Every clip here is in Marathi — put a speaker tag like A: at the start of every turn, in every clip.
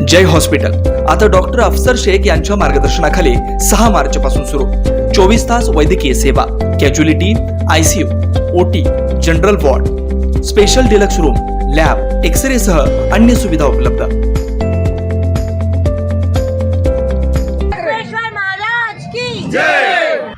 A: जय हॉस्पिटल आता डॉक्टर अफसर शेख यांच्या मार्गदर्शनाखाली 6 मार्च पासून सुरू 24 तास वैद्यकीय सेवा, casualty, ICU, OT, general ward, special deluxe room, lab, x ray सह अन्य सुविधा उपलब्ध।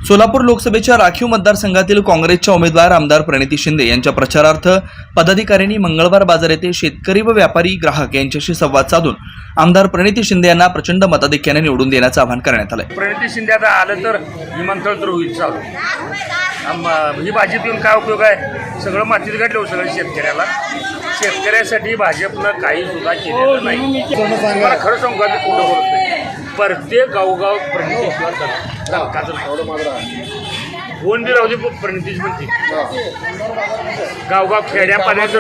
A: सोलापूर लोकसभेच्या राखीव मतदारसंघातील काँग्रेसच्या उमेदवार आमदार प्रणिती शिंदे यांच्या प्रचारार्थ पदाधिकाऱ्यांनी मंगळवार बाजार येथे शेतकरी व व्यापारी ग्राहक यांच्याशी संवाद साधून आमदार प्रणिती शिंदे यांना प्रचंड मताधिक्याने निवडून देण्याचं आवाहन करण्यात आलं।
B: प्रणिती शिंदे आता आलं तर विमानतळ तर होईल चालू। ही भाजप येऊन काय उपयोग आहे? सगळं मातीत गाठलं सगळं शेतकऱ्यासाठी भाजपनं काही सुद्धा केलेलं नाही। मला खरं सांगू का, कुठं बोलत नाही, प्रत्येक गावगाव प्रणितीला कोण बी राहू दे, प्रणितीच म्हणते गावगाव खेड्या पाण्याचं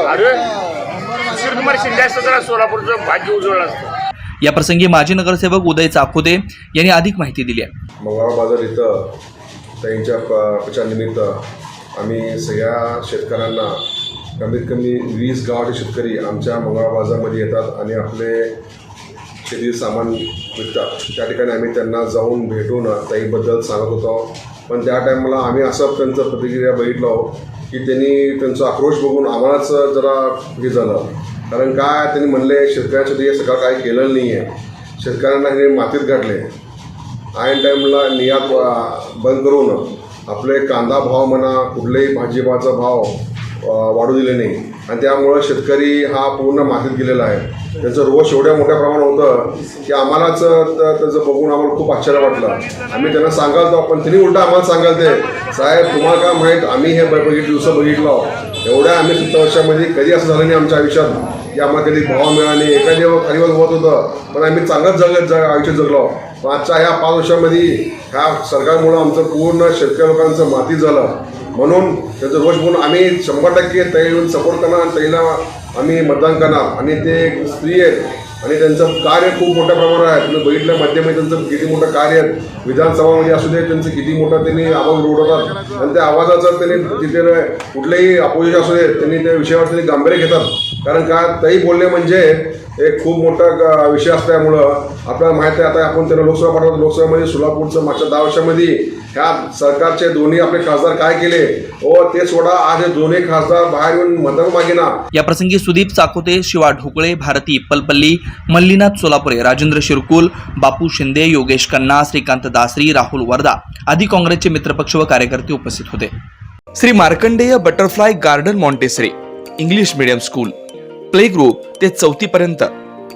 B: अरे कुमार शिंदे असतं तर सोलापूरचं भाग्य उजवलं असतं।
A: या प्रसंगी माजी नगरसेवक उदय चाकोते यांनी अधिक माहिती दिली आहे।
C: मंगळवार बाजार इथं त्यांच्या प्रचारानिमित्त आम्ही सगळ्या शेतकऱ्यांना कमीत कमी 20 गावाचे शेतकरी आमच्या मंगळवार बाजारमध्ये येतात आणि आपले शेती सामान विकतात। त्या ठिकाणी आम्ही त्यांना जाऊन भेटून त्याबद्दल सांगत होतो, पण त्या टायमाला आम्ही असं त्यांचं प्रतिक्रिया बघितलो की त्यांनी त्यांचा आक्रोश बघून आम्हालाच जरा हे झालं। कारण काय त्यांनी म्हणले, शेतकऱ्यांसाठी हे सगळं काही केलेलं नाही आहे, शेतकऱ्यांना हे मातीत गाठले, ऐन टाईमला निर्यात बंद करून आपले कांदा भाव म्हणा कुठल्याही भाजीपाचा भाव वाढू दिले नाही आणि त्यामुळं शेतकरी हा पूर्ण मातीत गेलेला आहे। त्यांचं रोष एवढ्या मोठ्या प्रमाणात होतं की आम्हालाच त्याचं बघून आम्हाला खूप आश्चर्य वाटलं। आम्ही त्यांना सांगालतो, पण त्यांनी उलटा आम्हाला सांगालते, साहेब तुम्हाला काय माहीत, आम्ही हे दिवस बघितलो, एवढ्या आम्ही 70 वर्षामध्ये कधी असं झालं नाही आमच्या आयुष्यात की आम्हाला कधी भाव मिळाला नाही, एका दिवस खालीवर होत होतं, पण आम्ही चांगलंच आयुष्य जगलो। पण आजच्या ह्या 5 वर्षामध्ये ह्या सरकारमुळं आमचं पूर्ण शेतकरी लोकांचं माती झालं। म्हणून त्याचं रोष म्हणून आम्ही 100% त्याला सपोर्ट करणार आणि त्याला आम्ही मतदान करणार। आणि ते स्त्री आहेत आणि त्यांचं कार्य खूप मोठ्या प्रमाणात आहे। तुम्ही बघितलं माध्यमात त्यांचं किती मोठं कार्य आहे, विधानसभामध्ये असू दे त्यांचं किती मोठं त्यांनी आवाज उडवतात आणि त्या आवाजाचं त्यांनी तिथे कुठलेही अपोजिशन असू दे त्यांनी त्या विषयावर त्यांनी गांभीर्य घेतात। कारण काय ताई बोलणे म्हणजे एक खूप मोठा विषय असल्यामुळं आपल्याला माहिती आहे। आता आपण त्यांना लोकसभा पाठवतो, लोकसभेमध्ये सोलापूरचं मागच्या 10 वर्षामध्ये ह्या सरकारचे दोन्ही आपले खासदार काय केले ते सोडा, आज हे दोन्ही खासदार बाहेर येऊन मतदान मागेना।
A: या प्रसंगी सुदीप चाकोते, शिवा ढोकळे, भारती इप्पलपल्ली, मल्लीनाथ सोलापुरे, राजेंद्र शिरकुल, बापू शिंदे, योगेश कन्ना, श्रीकांत दासरी, राहुल वर्दा आदी काँग्रेसचे मित्रपक्ष व कार्यकर्ते उपस्थित होते। Shri Markandeya butterfly garden Montessori English medium school, play group ते 4थी पर्यंत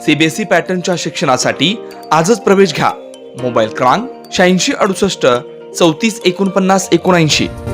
A: सीबीएसई पॅटर्नच्या शिक्षणासाठी आजच प्रवेश घ्या। मोबाईल क्रमांक 8668 34 49 79।